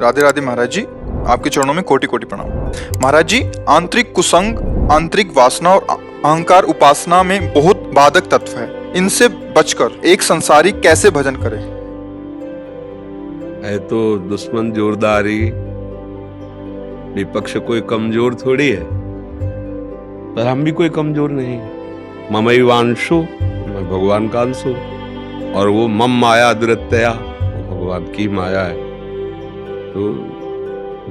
राधे राधे महाराज जी, आपके चरणों में कोटि कोटि प्रणाम। महाराज जी, आंतरिक कुसंग, आंतरिक वासना और अहंकार उपासना में बहुत बाधक तत्व है। इनसे बचकर एक संसारी कैसे भजन करे? है तो दुश्मन जोरदारी, विपक्ष कोई कमजोर थोड़ी है, पर हम भी कोई कमजोर नहीं। ममैवांशु, मैं भगवान का अंश हूं, और वो मम माया दुरत्यया, भगवान की माया है। तो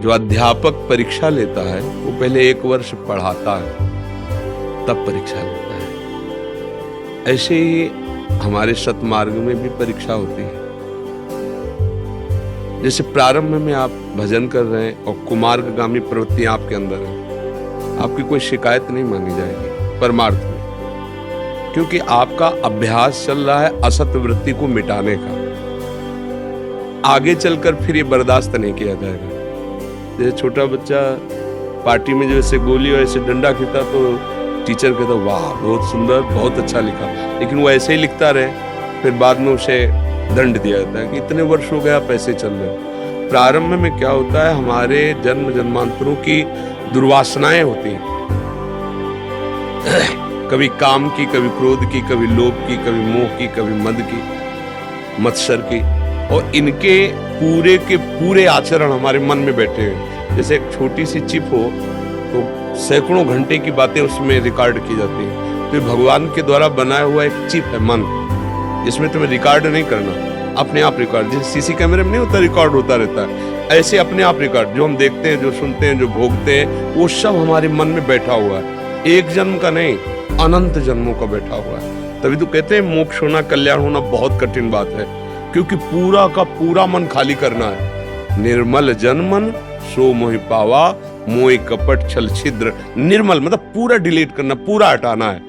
जो अध्यापक परीक्षा लेता है वो पहले 1 वर्ष पढ़ाता है, तब परीक्षा लेता है। ऐसे ही हमारे सतमार्ग में भी परीक्षा होती है। जैसे प्रारंभ में आप भजन कर रहे हैं और कुमार्गामी प्रवृत्तियां आपके अंदर है, आपकी कोई शिकायत नहीं मानी जाएगी परमार्थ में, क्योंकि आपका अभ्यास चल रहा है असत वृत्ति को मिटाने का। आगे चलकर फिर ये बर्दाश्त नहीं किया जाएगा। जैसे छोटा बच्चा पार्टी में जैसे गोली और ऐसे डंडा खींचता तो टीचर कहता वाह बहुत सुंदर, बहुत अच्छा लिखा, लेकिन वो ऐसे ही लिखता रहे, फिर बाद में उसे दंड दिया जाता है कि इतने वर्ष हो गए आप ऐसे चल रहे हो। प्रारंभ में क्या होता है, हमारे जन्म जन्मांतरों की दुर्वासनाएं होती हैं, कभी काम की, कभी क्रोध की, कभी लोभ की, कभी मोह की, कभी मद की, मत्सर की, और इनके पूरे के पूरे आचरण हमारे मन में बैठे हुए। जैसे एक छोटी सी चिप हो तो सैकड़ों घंटे की बातें उसमें रिकॉर्ड की जाती है। तो भगवान के द्वारा बनाया हुआ एक चिप है मन, इसमें तुम्हें रिकॉर्ड नहीं करना, अपने आप रिकॉर्ड, जैसे सीसी कैमरे में नहीं होता रिकॉर्ड होता रहता है, ऐसे अपने आप रिकॉर्ड, जो हम देखते हैं, जो सुनते हैं, जो भोगते हैं, वो सब हमारे मन में बैठा हुआ है। एक जन्म का नहीं, अनंत जन्मों का बैठा हुआ है। तभी तो कहते हैं मोक्ष होना, कल्याण होना बहुत कठिन बात है, क्योंकि पूरा का पूरा मन खाली करना है। निर्मल जन मन सो मोहि पावा, मोहि कपट छल छिद्र। निर्मल मतलब पूरा डिलीट करना, पूरा हटाना है।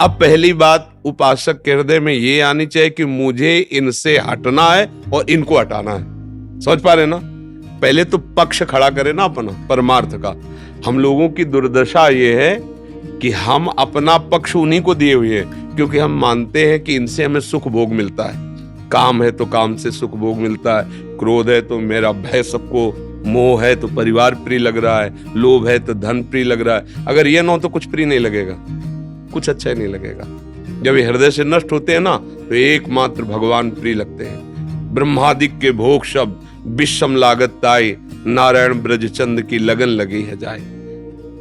अब पहली बात उपासक के हृदय में ये आनी चाहिए कि मुझे इनसे हटना है और इनको हटाना है। समझ पा रहे ना? पहले तो पक्ष खड़ा करे ना अपना परमार्थ का। हम लोगों की दुर्दशा ये है कि हम अपना पक्ष उन्हीं को दिए हुए हैं, क्योंकि हम मानते हैं कि इनसे हमें सुख भोग मिलता है। काम है तो काम से सुख भोग मिलता है, क्रोध है तो मेरा भय सबको, मोह है तो परिवार प्रिय लग रहा है, लोभ है तो धन प्रिय लग रहा है। अगर ये ना हो तो कुछ प्रिय नहीं लगेगा, कुछ अच्छा ही नहीं लगेगा। जब ये हृदय से नष्ट होते हैं ना तो एकमात्र भगवान प्रिय लगते हैं। ब्रह्मादिक के भोग शब्द विषम लागत ताई, नारायण ब्रज चंद की लगन लगी है जाए।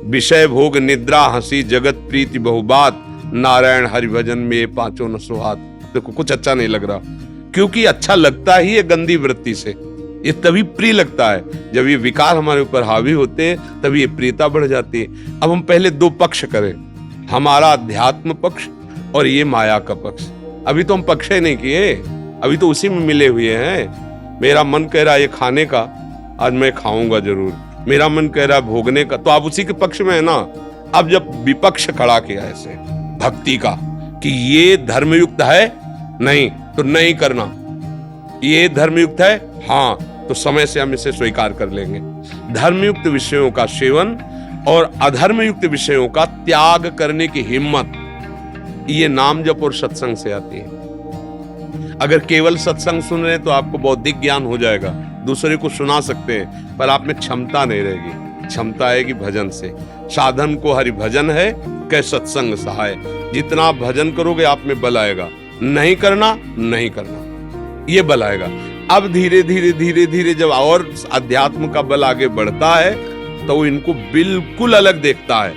विषय भोग निद्रा हंसी जगत प्रीति बहुबात, नारायण हरि भजन में ये पांचों न सुहात। देखो कुछ अच्छा नहीं लग रहा, क्योंकि अच्छा लगता ही है गंदी वृत्ति से, ये तभी प्रिय लगता है। जब ये विकार हमारे ऊपर हावी होते हैं तभी ये प्रियता बढ़ जाती है। अब हम पहले 2 पक्ष करें, हमारा अध्यात्म पक्ष और ये माया का पक्ष। अभी तो हम पक्ष ही नहीं किए, अभी तो उसी में मिले हुए हैं। मेरा मन कह रहा है ये खाने का, आज मैं खाऊंगा जरूर। मेरा मन कह रहा है भोगने का, तो आप उसी के पक्ष में है ना। अब जब विपक्ष खड़ा किया ऐसे भक्ति का कि ये धर्मयुक्त है, नहीं तो नहीं करना, ये धर्मयुक्त है, हाँ तो समय से हम इसे स्वीकार कर लेंगे। धर्मयुक्त विषयों का सेवन और अधर्मयुक्त विषयों का त्याग करने की हिम्मत, ये नाम जप और सत्संग से आती है। अगर केवल सत्संग सुन रहे हैं तो आपको बौद्धिक ज्ञान हो जाएगा, दूसरे को सुना सकते हैं, पर आप में क्षमता नहीं रहेगी। क्षमता आएगी भजन से। साधन को हरि भजन है, कै सत्संग सहाय। जितना आप भजन करोगे आप में बल आएगा, नहीं करना नहीं करना, ये बल आएगा। अब धीरे धीरे धीरे धीरे जब और अध्यात्म का बल आगे बढ़ता है तो वो इनको बिल्कुल अलग देखता है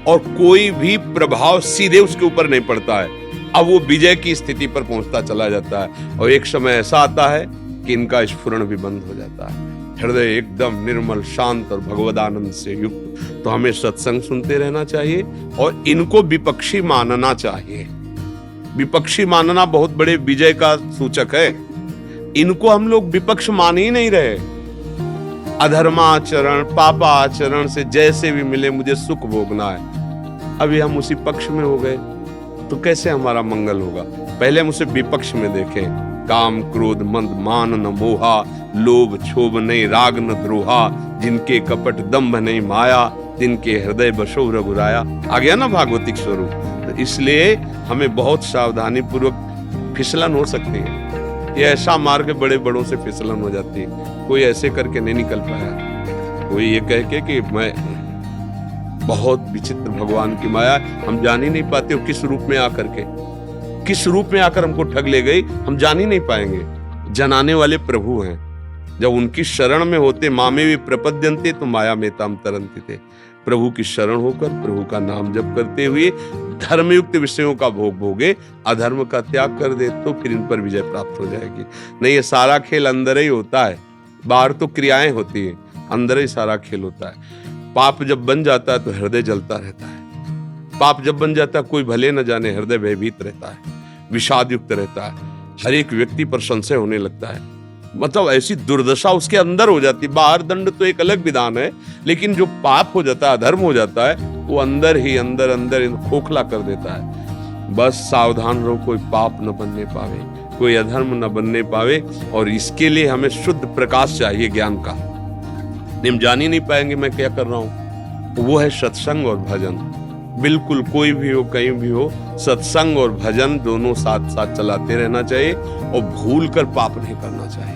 और कोई भी प्रभाव सीधे उसके ऊपर नहीं पड़ता है। अब वो विजय की स्थिति पर पहुंचता चला जाता है और एक समय ऐसा आता है कि इनका स्फुरण भी बंद हो जाता है। हृदय एकदम निर्मल शांत और भगवदानंद से युक्त। तो हमें सत्संग सुनते रहना चाहिए और इनको विपक्षी मानना चाहिए। विपक्षी मानना बहुत बड़े विजय का सूचक है। इनको हम लोग विपक्ष मान ही नहीं रहे। अधर्माचरण पापाचरण से जैसे भी मिले मुझे सुख भोगना है, अभी हम उसी पक्ष में हो गए तो कैसे हमारा मंगल होगा? पहले हम उसे विपक्ष में देखें। काम क्रोध मंद मान न मोहा, लोभ क्षोभ नहीं राग न द्रोहा, जिनके कपट दंभ नहीं माया, जिनके हृदय बसो रघुराया। आ गया ना भागवतिक स्वरूप। तो इसलिए हमें बहुत सावधानी पूर्वक फिसलन हो सकती है। ये ऐसा मार्ग बड़े बड़ों से फिसलन हो जाती है। कोई ऐसे करके नहीं निकल पाया, कोई ये कह के कि मैं बहुत विचित्र भगवान की माया, हम जान ही नहीं पाते हो किस रूप में आकर के, किस रूप में आकर हमको ठग ले गई, हम जान ही नहीं पाएंगे। जनाने वाले प्रभु हैं, जब उनकी शरण में होते, मामे भी प्रपद्यन्ते तो माया में ताम तरन्ति थे। प्रभु की शरण होकर प्रभु का नाम जप करते हुए धर्मयुक्त विषयों का भोग भोगे, अधर्म का त्याग कर दे तो फिर इन पर विजय प्राप्त हो जाएगी। नहीं, ये सारा खेल अंदर ही होता है, बाहर तो क्रियाएं होती हैं, अंदर ही सारा खेल होता है। पाप जब बन जाता है तो हृदय जलता रहता है, पाप जब बन जाता है कोई भले न जाने हृदय भयभीत रहता है, विषाद युक्त रहता है, हर एक व्यक्ति पर संशय होने लगता है, मतलब ऐसी दुर्दशा उसके अंदर हो जाती है। बाहर दंड तो एक अलग विधान है, लेकिन जो पाप हो जाता है, अधर्म हो जाता है, वो अंदर ही अंदर अंदर खोखला कर देता है। बस सावधान रहो, कोई पाप न बनने पावे, कोई अधर्म न बनने पावे, और इसके लिए हमें शुद्ध प्रकाश चाहिए ज्ञान का। हम जान ही नहीं पाएंगे मैं क्या कर रहा हूं, वो है सत्संग और भजन। बिल्कुल कोई भी हो, कहीं भी हो, सत्संग और भजन दोनों साथ साथ चलाते रहना चाहिए, और भूल कर पाप नहीं करना चाहिए।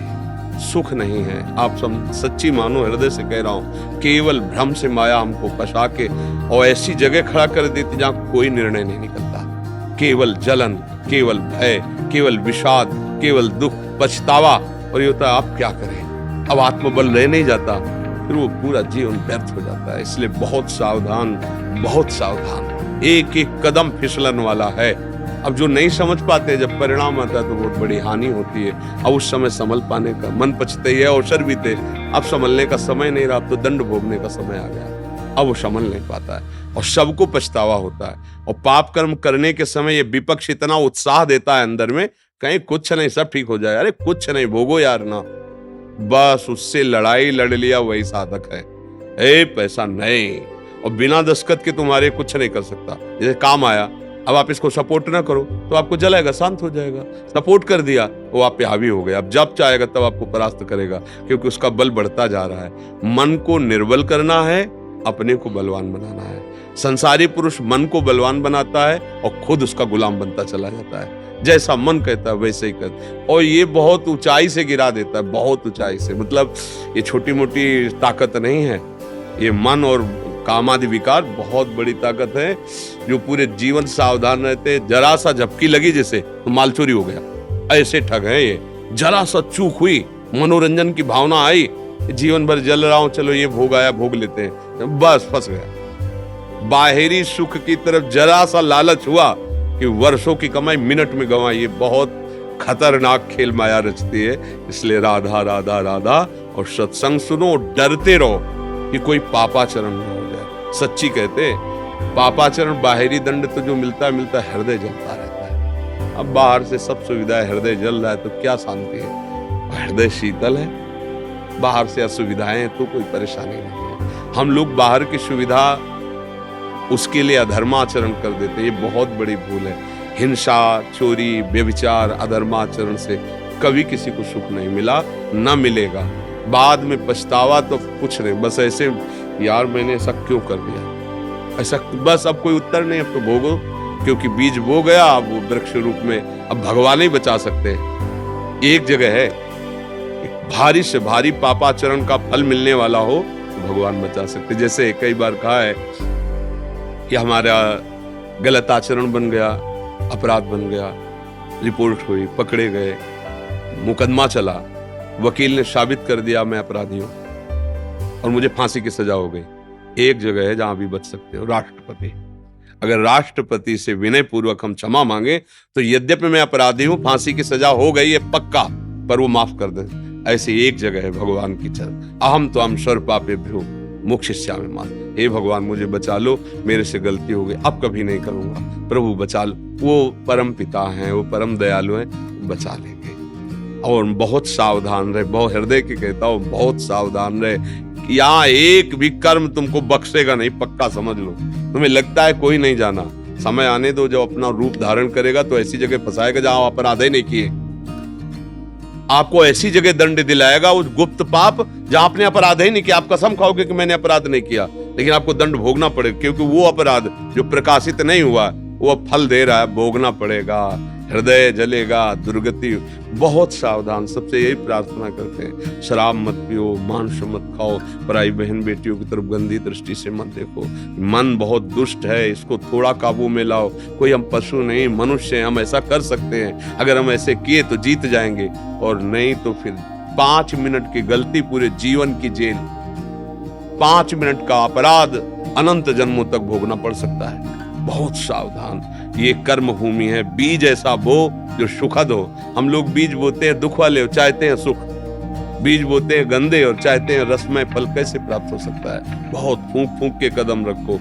सुख नहीं है, आप सब सच्ची मानो, हृदय से कह रहा हूं, केवल भ्रम से माया हमको फंसा के और ऐसी जगह खड़ा कर देती जहां कोई निर्णय नहीं निकलता। केवल जलन, केवल भय, केवल विषाद, केवल दुख, पछतावा, और ये होता है आप क्या करें, अब आत्मबल रह नहीं जाता, फिर वो पूरा जीवन व्यर्थ हो जाता है। इसलिए बहुत सावधान, बहुत सावधान, एक एक कदम फिसलन वाला है। अब जो नहीं समझ पाते, जब परिणाम आता है तो बहुत बड़ी हानि होती है। अब उस समय संभल पाने का मन पछते ही है, अवसर भी थे, अब संभलने का समय नहीं रहा, अब तो दंड भोगने का समय आ गया, अब वो संभल नहीं पाता है और सबको पछतावा होता है। और पाप कर्म करने के समय ये विपक्ष इतना उत्साह देता है अंदर में, कहीं कुछ नहीं, सब ठीक हो जाए, अरे कुछ नहीं, भोगो यार ना, बस उससे लड़ाई लड़ लिया वही साधक है। पैसा नहीं, और बिना दस्तखत के तुम्हारे कुछ नहीं कर सकता। जैसे काम आया, अब आप इसको सपोर्ट ना करो तो आपको जलाएगा, शांत हो जाएगा। सपोर्ट कर दिया, वो आप पे हावी हो गया, अब जब चाहेगा तब आपको परास्त करेगा, क्योंकि उसका बल बढ़ता जा रहा है। मन को निर्बल करना है, अपने को बलवान बनाना है। संसारी पुरुष मन को बलवान बनाता है और खुद उसका गुलाम बनता चला जाता है। जैसा मन कहता है वैसे ही करता, और ये बहुत ऊंचाई से गिरा देता है, बहुत ऊंचाई से। मतलब ये छोटी मोटी ताकत नहीं है, ये मन और कामादि विकार बहुत बड़ी ताकत है, जो पूरे जीवन सावधान रहते। जरा सा झपकी लगी जैसे तो माल चोरी हो गया, ऐसे ठग है ये। जरा सा चूक हुई, मनोरंजन की भावना आई, जीवन भर जल रहा हूं, चलो ये भोग आया भोग लेते हैं, बस फंस गया। बाहरी सुख की तरफ जरा सा लालच हुआ कि वर्षों की कमाई मिनट में गंवाई, ये बहुत खतरनाक खेल माया रचती है। इसलिए राधा राधा राधा और सत्संग सुनो, डरते रहो कि कोई पापाचरण न हो जाए। सच्ची कहते, पापाचरण बाहरी दंड तो जो मिलता है हृदय जलता रहता है। अब बाहर से सब सुविधाएं, हृदय जल रहा है तो क्या शांति है, हृदय शीतल है। बाहर से असुविधाएं हैं तो कोई परेशानी नहीं है। हम लोग बाहर की सुविधा उसके लिए अधर्माचरण कर देते हैं, ये बहुत बड़ी भूल है। हिंसा, चोरी, व्यभिचार, अधर्माचरण से कभी किसी को सुख नहीं मिला, न मिलेगा। बाद में पछतावा तो कुछ नहीं, बस ऐसे यार मैंने ऐसा क्यों कर दिया, ऐसा बस। अब कोई उत्तर नहीं, अब तो भोगो, क्योंकि बीज बो गया, अब वो वृक्ष रूप में अब भगवान ही बचा सकते हैं। एक जगह है, भारी से भारी पापाचरण का फल मिलने वाला हो तो भगवान बचा सकते। जैसे कई बार कहा है कि हमारा गलत आचरण बन गया, अपराध बन गया, रिपोर्ट हुई, पकड़े गए, मुकदमा चला, वकील ने साबित कर दिया मैं अपराधी हूं और मुझे फांसी की सजा हो गई। एक जगह है जहां भी बच सकते हो, राष्ट्रपति। अगर राष्ट्रपति से विनय पूर्वक हम क्षमा मांगे तो यद्यपि मैं अपराधी हूं, फांसी की सजा हो गई है पक्का, पर वो माफ कर दे। ऐसी एक जगह है भगवान की चरण, अहम तो हम सर्व पापेभ्यो मोक्षयिष्यामि मां। हे भगवान मुझे बचा लो, मेरे से गलती हो गई, अब कभी नहीं करूंगा, प्रभु बचा लो। वो परम पिता हैं, वो परम दयालु हैं, बचा लेंगे। और बहुत सावधान रहे, बहुत हृदय के कहता हूं, बहुत सावधान रहे कि यहाँ एक भी कर्म तुमको बख्शेगा नहीं, पक्का समझ लो। तुम्हें लगता है कोई नहीं जाना, समय आने दो, जब अपना रूप धारण करेगा तो ऐसी जगह फंसाएगा जहां अपराध ही नहीं किए। आपको ऐसी जगह दंड दिलाएगा, उस गुप्त पाप जहां आपने अपराध ही नहीं किया। आप कसम खाओगे कि मैंने अपराध नहीं किया, लेकिन आपको दंड भोगना पड़ेगा, क्योंकि वो अपराध जो प्रकाशित नहीं हुआ वो फल दे रहा है, भोगना पड़ेगा। हृदय जलेगा, दुर्गति। बहुत सावधान, सबसे यही प्रार्थना करते हैं, शराब मत पियो, मांस मत खाओ, पराई बहन बेटियों की तरफ गंदी दृष्टि से मत देखो। मन बहुत दुष्ट है, इसको थोड़ा काबू में लाओ। कोई हम पशु नहीं, मनुष्य हैं, हम ऐसा कर सकते हैं। अगर हम ऐसे किए तो जीत जाएंगे, और नहीं तो फिर 5 मिनट की गलती पूरे जीवन की जेल, 5 मिनट का अपराध अनंत जन्मों तक भोगना पड़ सकता है। बहुत सावधान, ये कर्म भूमि है। बीज ऐसा बो जो सुखद हो। हम लोग बीज बोते हैं दुख वाले और चाहते हैं सुख, बीज बोते हैं गंदे और चाहते हैं रसमय फल। कैसे प्राप्त हो सकता है? बहुत फूंक फूंक के कदम रखो।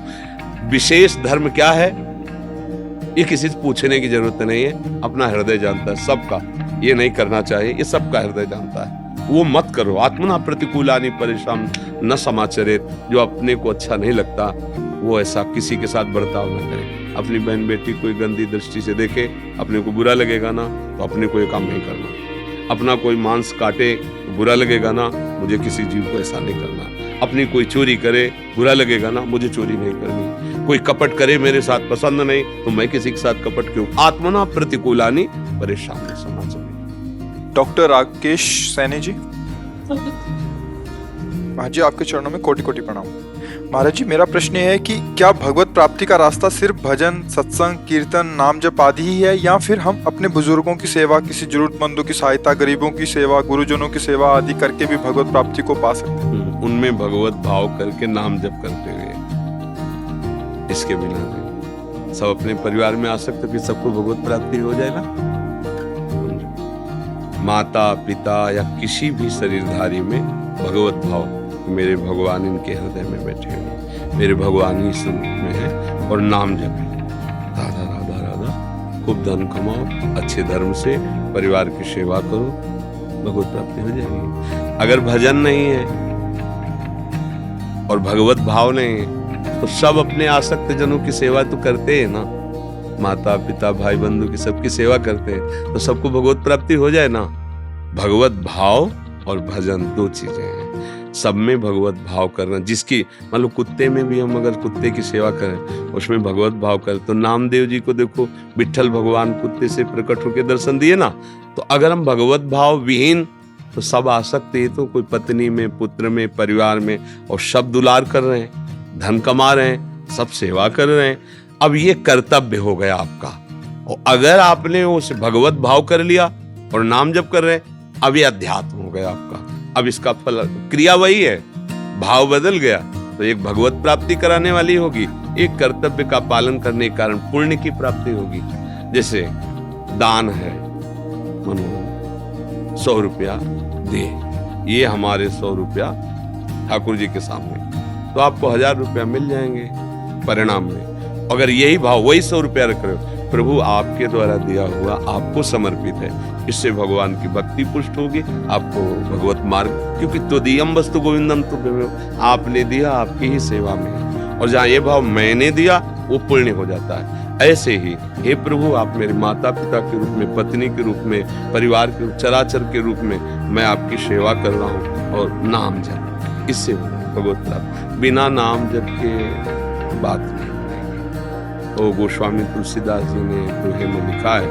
विशेष धर्म क्या है, ये किसी से पूछने की जरूरत नहीं है, अपना हृदय जानता है सबका। ये नहीं करना चाहिए, ये सबका हृदय जानता है, वो मत करो। आत्मना प्रतिकूलानि परेशान न समाचरित, जो अपने को अच्छा नहीं लगता वो ऐसा किसी के साथ बर्ताव न करे। अपनी बहन बेटी कोई गंदी दृष्टि से देखे, अपने को बुरा लगेगा ना, तो अपने को ये काम नहीं करना। अपना कोई मांस काटे तो बुरा लगेगा ना, मुझे किसी जीव को ऐसा नहीं करना। अपनी कोई चोरी करे, बुरा लगेगा ना, मुझे चोरी नहीं करनी। कोई कपट करे, मेरे साथ पसंद नहीं, तो मैं किसी के साथ कपट क्यों? आत्मना प्रतिकूलानि परेशान समाज में। डॉक्टर राकेश सैनी जी, महाराज जी आपके चरणों में कोटि कोटि प्रणाम। महाराज जी, मेरा प्रश्न ये है कि क्या भगवत प्राप्ति का रास्ता सिर्फ भजन, सत्संग, कीर्तन, नाम जप आदि ही है, या फिर हम अपने बुजुर्गों की सेवा, किसी जरूरतमंदों की सहायता, गरीबों की सेवा, गुरुजनों की सेवा आदि करके भी भगवत प्राप्ति को पा सकते हैं? उनमें भगवत भाव करके, नाम जप करते हुए, इसके बिना नहीं। सब अपने परिवार में आ सकते, फिर सबको भगवत प्राप्ति हो जाएगा। माता पिता या किसी भी शरीरधारी में भगवत भाव, मेरे भगवान इनके हृदय में बैठे हैं, मेरे भगवान ही सब में है, और नाम जपे, राधा राधा राधा। खूब धन कमाओ, अच्छे धर्म से परिवार की सेवा करो, भगवत प्राप्ति हो जाएगी। अगर भजन नहीं है और भगवत भाव नहीं है, तो सब अपने आसक्त जनों की सेवा तो करते हैं ना, माता पिता भाई बंधु की सबकी सेवा करते हैं, तो सबको भगवत प्राप्ति हो जाए ना। भगवत भाव और भजन दो चीजें हैं। सब में भगवत भाव करना, जिसकी मान लो कुत्ते में भी हम अगर कुत्ते की सेवा करें, उसमें भगवत भाव करें, तो नामदेव जी को देखो, विठ्ठल भगवान कुत्ते से प्रकट होकर दर्शन दिए ना। तो अगर हम भगवत भाव विहीन, तो सब आसक्त है, तो कोई पत्नी में, पुत्र में, परिवार में, और सब दुलार कर रहे हैं, धन कमा रहे हैं, सब सेवा कर रहे हैं। अब ये कर्तव्य हो गया आपका, और अगर आपने उस भगवत भाव कर लिया और नाम जप कर रहे हैं, अब ये अध्यात्म हो गया आपका। अब इसका फल, क्रिया वही है, भाव बदल गया, तो एक भगवत प्राप्ति कराने वाली होगी, एक कर्तव्य का पालन करने के कारण पुण्य की प्राप्ति होगी। जैसे दान है, मनो 100 रुपया दे, ये हमारे 100 रुपया ठाकुर जी के सामने, तो आपको 1000 रुपया मिल जाएंगे परिणाम में। अगर यही भाव, वही 100 रुपया रख रहे हो, प्रभु आपके द्वारा दिया हुआ आपको समर्पित है, इससे भगवान की भक्ति पुष्ट होगी, आपको भगवत मार्ग, क्योंकि त्वदीयम वस्तु गोविंदम तुभ्यमेव, आपने दिया, आपकी ही सेवा में है, और जहाँ ये भाव मैंने दिया, वो पुण्य हो जाता है। ऐसे ही हे प्रभु, आप मेरे माता पिता के रूप में, पत्नी के रूप में, परिवार के चराचर के रूप में मैं आपकी सेवा कर रहा हूँ, और नाम जप, इससे भगवत प्राप्त। बिना नाम जप के बात नहीं। तो गोस्वामी तुलसीदास जी ने दोहे में लिखा है,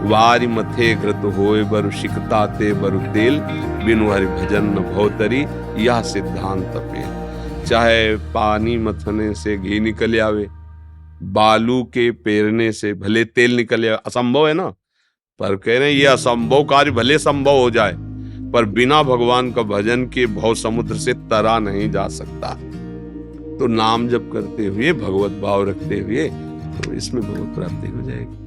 वारी मथे घृत होए बरु शिकताते बरु तेल, बिनु हरि भजन न भवतरी, यह सिद्धांत पेल। चाहे पानी मथने से घी निकल आवे, बालू के पेरने से भले तेल निकल आवे, असंभव है ना, पर कह रहे हैं ये असंभव कार्य भले संभव हो जाए, पर बिना भगवान का भजन के भव समुद्र से तरा नहीं जा सकता। तो नाम जप करते हुए, भगवत भाव रखते हुए, तो इसमें भगवत प्राप्ति हो जाएगी।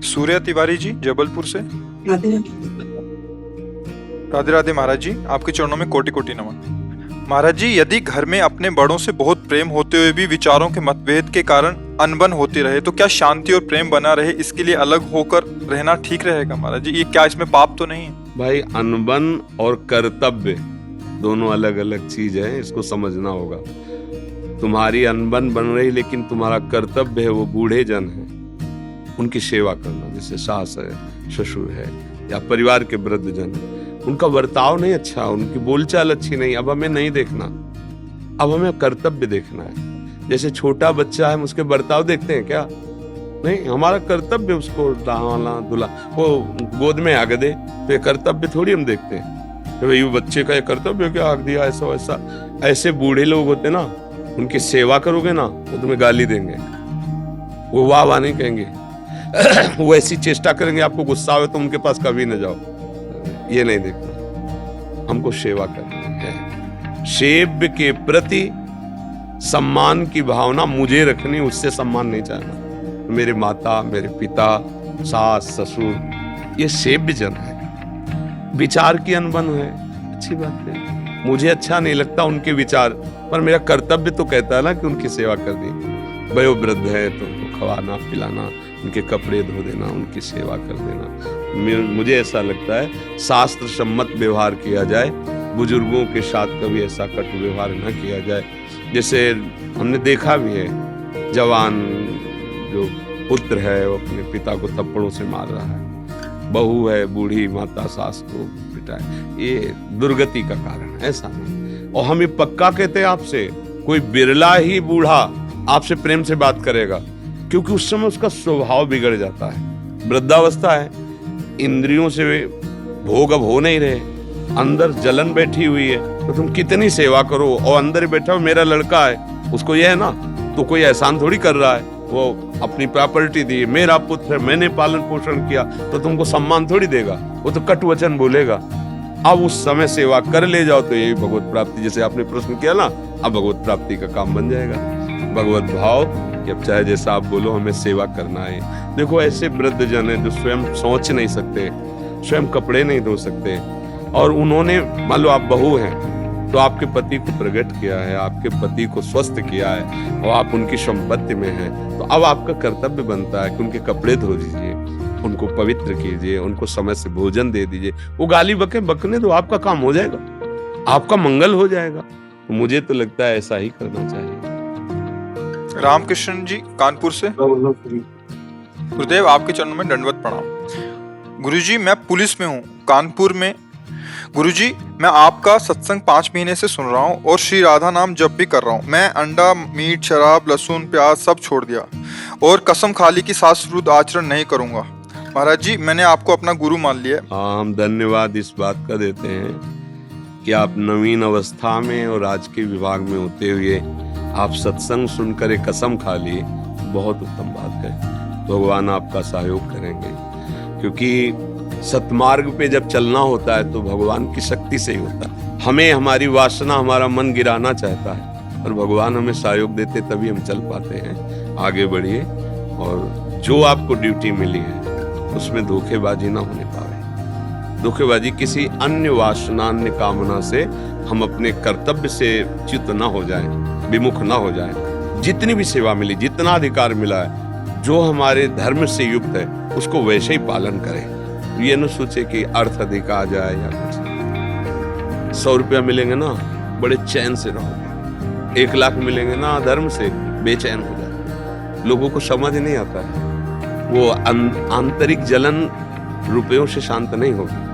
सूर्या तिवारी जी जबलपुर से, राधे राधे महाराज जी, आपके चरणों में कोटि कोटि नमन। महाराज जी, यदि घर में अपने बड़ों से बहुत प्रेम होते हुए भी विचारों के मतभेद के कारण अनबन होती रहे, तो क्या शांति और प्रेम बना रहे, इसके लिए अलग होकर रहना ठीक रहेगा महाराज जी? ये क्या इसमें पाप तो नहीं है? भाई, अनबन और कर्तव्य दोनों अलग अलग चीज है, इसको समझना होगा। तुम्हारी अनबन बन रही, लेकिन तुम्हारा कर्तव्य है, वो बूढ़े जन है, उनकी सेवा करना, जैसे सास है, ससुर है, या परिवार के वृद्ध जन है, उनका बर्ताव नहीं अच्छा, उनकी बोलचाल अच्छी नहीं, अब हमें नहीं देखना, अब हमें कर्तव्य देखना है। जैसे छोटा बच्चा है, हम उसके बर्ताव देखते हैं क्या? नहीं, हमारा कर्तव्य उसको नहलाना धुला, वो गोद में आग दे तो ये कर्तव्य थोड़ी हम देखते हैं कि भाई बच्चे का ये कर्तव्य क्या आग दिया, ऐसा वैसा। ऐसे बूढ़े लोग होते ना, उनकी सेवा करोगे ना वो तुम्हें गाली देंगे, वो वाह वाह नहीं कहेंगे वो ऐसी चेष्टा करेंगे आपको गुस्सा आवे तो उनके पास कभी न जाओ, ये नहीं देखना। हमको सेवा करनी है, सेव्य के प्रति सम्मान की भावना मुझे रखनी, उससे सम्मान नहीं चाहना। मेरे माता, मेरे पिता, सास, ससुर ये सेव्य जन है, विचार की अनबन है, अच्छी बात है, मुझे अच्छा नहीं लगता उनके विचार, पर मेरा कर्तव्य तो कहता है ना कि उनकी सेवा करनी। वयो वृद्ध है तो उनको खवाना पिलाना, उनके कपड़े धो देना, उनकी सेवा कर देना। मुझे ऐसा लगता है शास्त्र सम्मत व्यवहार किया जाए, बुजुर्गों के साथ कभी ऐसा कटु व्यवहार न किया जाए। जैसे हमने देखा भी है, जवान जो पुत्र है वो अपने पिता को थप्पड़ों से मार रहा है, बहू है बूढ़ी माता सास को पिटाए, ये दुर्गति का कारण है, ऐसा नहीं। और हम ये पक्का कहते हैं आपसे, कोई बिरला ही बूढ़ा आपसे प्रेम से बात करेगा, क्योंकि उस समय उसका स्वभाव बिगड़ जाता है। वृद्धावस्था है, इंद्रियों से भोग अब हो नहीं रहे, अंदर जलन बैठी हुई है, तो तुम कितनी सेवा करो, और अंदर ही बैठा मेरा लड़का है, उसको यह है ना, तो कोई एहसान थोड़ी कर रहा है, वो अपनी प्रॉपर्टी दी, मेरा पुत्र है, मैंने पालन पोषण किया, तो तुमको सम्मान थोड़ी देगा, वो तो कटु वचन बोलेगा। अब उस समय सेवा कर ले जाओ तो यही भगवत प्राप्ति, जैसे आपने प्रश्न किया ना, अब भगवत प्राप्ति का काम बन जाएगा। भगवत भाव कि अब चाहे जैसा आप बोलो हमें सेवा करना है। देखो ऐसे वृद्ध जन है जो स्वयं सोच नहीं सकते, स्वयं कपड़े नहीं धो सकते, और उन्होंने, मान लो आप बहू हैं तो आपके पति को प्रकट किया है, आपके पति को स्वस्थ किया है, और आप उनकी संपत्ति में हैं, तो अब आपका कर्तव्य बनता है कि उनके कपड़े धो दीजिए, उनको पवित्र कीजिए, उनको समय से भोजन दे दीजिए। वो गाली बकने दो, आपका काम हो जाएगा, आपका मंगल हो जाएगा। तो मुझे तो लगता है ऐसा ही करना चाहिए। रामकृष्ण जी कानपुर से। गुरुदेव आपके चरणों में दंडवत प्रणाम। गुरुजी मैं पुलिस में हूँ कानपुर में। गुरुजी मैं आपका सत्संग 5 महीने से सुन रहा हूँ और श्री राधा नाम जप भी कर रहा हूँ। मैं अंडा, मीट, शराब, लहसुन, प्याज सब छोड़ दिया और कसम खाली की शास्त्रविरुद्ध आचरण नहीं करूँगा। महाराज जी मैंने आपको अपना गुरु मान लिया। हाँ, हम धन्यवाद इस बात का देते हैं कि आप नवीन अवस्था में और आज के विभाग में होते हुए आप सत्संग सुनकर एक कसम खा लिए, बहुत उत्तम बात है। भगवान आपका सहयोग करेंगे, क्योंकि सतमार्ग पे जब चलना होता है तो भगवान की शक्ति से ही होता है। हमें हमारी वासना, हमारा मन गिराना चाहता है, और भगवान हमें सहयोग देते तभी हम चल पाते हैं। आगे बढ़िए, और जो आपको ड्यूटी मिली है उसमें धोखेबाजी ना होने पावे। धोखेबाजी किसी अन्य वासना, अन्य कामना से हम अपने कर्तव्य से च्युत ना हो जाएं, विमुख ना हो जाएं। जितनी भी सेवा मिली, जितना अधिकार मिला है, जो हमारे धर्म से युक्त है उसको वैसे ही पालन करें। ये न सोचे कि अर्थ अधिक आ जाए या कुछ। 100 रुपया मिलेंगे ना, बड़े चैन से रहोगे। 1 लाख मिलेंगे ना, धर्म से बेचैन हो जाए। लोगों को समझ नहीं आता है, वो आंतरिक जलन रुपयों से शांत नहीं होगी,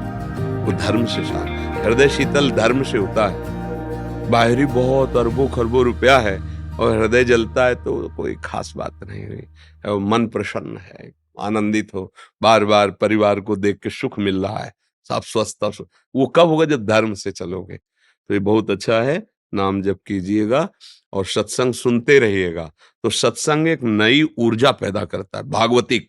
वो धर्म से शांत। हृदय शीतल धर्म से होता है। बाहरी बहुत अरबों खरबों रुपया है और हृदय जलता है तो कोई खास बात नहीं हुई। मन प्रसन्न है, आनंदित हो, बार बार परिवार को देख के सुख मिल रहा है, सब स्वस्थ। वो कब होगा? जब धर्म से चलोगे। तो ये बहुत अच्छा है। नाम जप कीजिएगा और सत्संग सुनते रहिएगा। तो सत्संग एक नई ऊर्जा पैदा करता है, भागवतिक।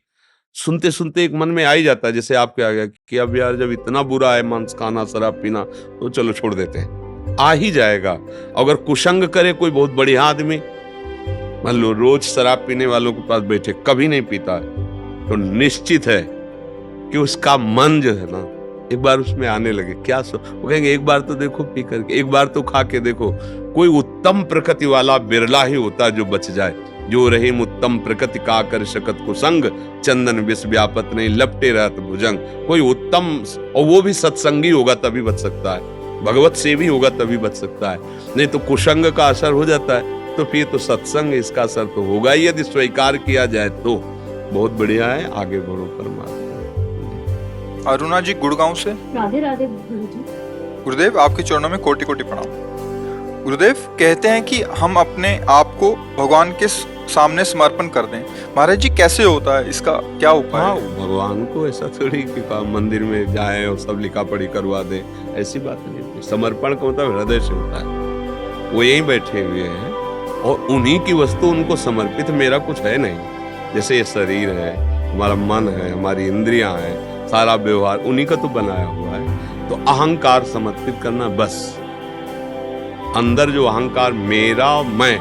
सुनते सुनते एक मन में आ ही जाता है, जैसे आपके आ गया कि अब यार जब इतना बुरा है मांस खाना, शराब पीना, तो चलो छोड़ देते हैं। आ ही जाएगा। अगर कुसंग करे कोई बहुत बढ़िया आदमी, मान लो रोज शराब पीने वालों के पास बैठे, कभी नहीं पीता है, तो निश्चित है कि उसका मन जो है ना, एक बार उसमें आने लगे। क्या वो कहेंगे एक बार तो देखो पी करके, एक बार तो खा के देखो। कोई उत्तम प्रकृति वाला बिरला ही होता है जो बच जाए। जो रहीम उत्तम प्रकृति का कर शकत कुसंग, चंदन विष व्यापत नहीं लपटे रहत भुजंग। कोई उत्तम, और वो भी सत्संगी होगा तभी बच सकता है, भगवत सेवी होगा तभी बच सकता है। नहीं तो कुसंग का असर हो जाता है, तो फिर तो सत्संग इसका असर तो होगा ही, यदि स्वीकार किया जाए तो। बहुत बढ़िया है, आगे बढ़ो परमात्मा। अरुणा जी गुड़गांव से। राधे राधे गुरुजी। गुरुदेव आपके चरणों में कोटि कोटि प्रणाम। गुरुदेव कहते हैं कि हम अपने आप को भगवान के सामने समर्पण कर दें। महाराज जी कैसे होता है, इसका क्या उपाय हाँ, है? भगवान को ऐसा थोड़ी कि मंदिर में जाए और सब लिखा पढ़ी करवा दे, ऐसी बात नहीं होती। समर्पण का मतलब हृदय से होता है। वो यहीं बैठे हुए हैं और उन्हीं की वस्तु उनको समर्पित, मेरा कुछ है नहीं। जैसे ये शरीर है, हमारा मन है, हमारी इंद्रियां हैं, सारा व्यवहार उन्हीं का तो बनाया हुआ है। तो अहंकार समर्पित करना बस। अंदर जो अहंकार मेरा मैं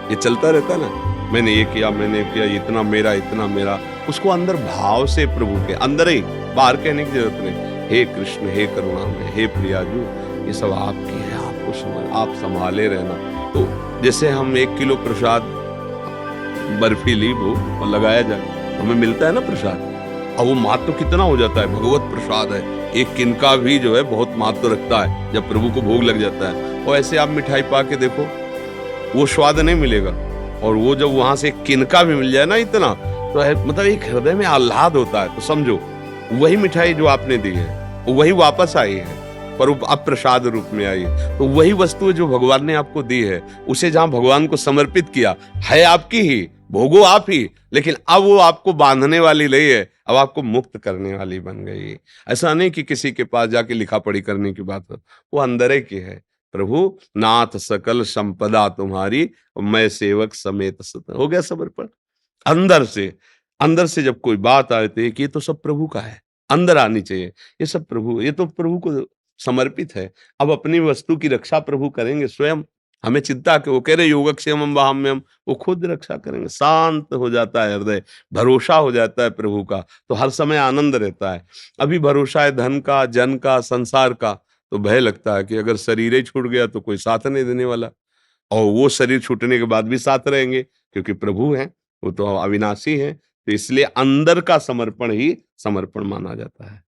ये चलता रहता ना, मैंने ये किया, मैंने किया, इतना मेरा, उसको अंदर भाव से प्रभु के अंदर ही, बाहर कहने की जरूरत नहीं। हे कृष्ण, हे करुणामय, हे प्रियाजू, ये सब आपकी है, आपको आप संभाले रहना। तो जैसे हम 1 किलो प्रसाद बर्फीली वो और लगाया जाए, हमें मिलता है ना प्रसाद, और वो महत्व कितना हो जाता है, भगवत प्रसाद है। एक किनका भी जो है बहुत महत्व रखता है जब प्रभु को भोग लग जाता है। और ऐसे आप मिठाई पा के देखो, वो स्वाद नहीं मिलेगा। और वो जब वहां से किनका भी मिल जाए ना इतना, तो मतलब एक हृदय में आह्लाद होता है। तो समझो वही मिठाई जो आपने दी है वही वापस आई है, पर अब प्रसाद रूप में आई है। तो वही वस्तु जो भगवान ने आपको दी है, उसे जहां भगवान को समर्पित किया है, आपकी ही, भोगो आप ही, लेकिन अब वो आपको बांधने वाली नहीं है, अब आपको मुक्त करने वाली बन गई। ऐसा नहीं कि किसी के पास जाके लिखा पढ़ी करने की बात हो, वो अंदर ही की है। प्रभु नाथ सकल संपदा तुम्हारी, मैं सेवक समेत सत। हो गया समर्पण। अंदर से, अंदर से जब कोई बात आती है कि ये तो सब प्रभु का है, अंदर आनी चाहिए, ये सब प्रभु, ये तो प्रभु को समर्पित है। अब अपनी वस्तु की रक्षा प्रभु करेंगे स्वयं। हमें चिंता के, वो कह रहे योगक्षेमम वहाम्यम, वो खुद रक्षा करेंगे। शांत हो जाता है हृदय, भरोसा हो जाता है प्रभु का, तो हर समय आनंद रहता है। अभी भरोसा है धन का, जन का, संसार का, तो भय लगता है कि अगर शरीर ही छूट गया तो कोई साथ नहीं देने वाला, और वो शरीर छूटने के बाद भी साथ रहेंगे, क्योंकि प्रभु हैं, वो तो अविनाशी हैं। तो इसलिए अंदर का समर्पण ही समर्पण माना जाता है।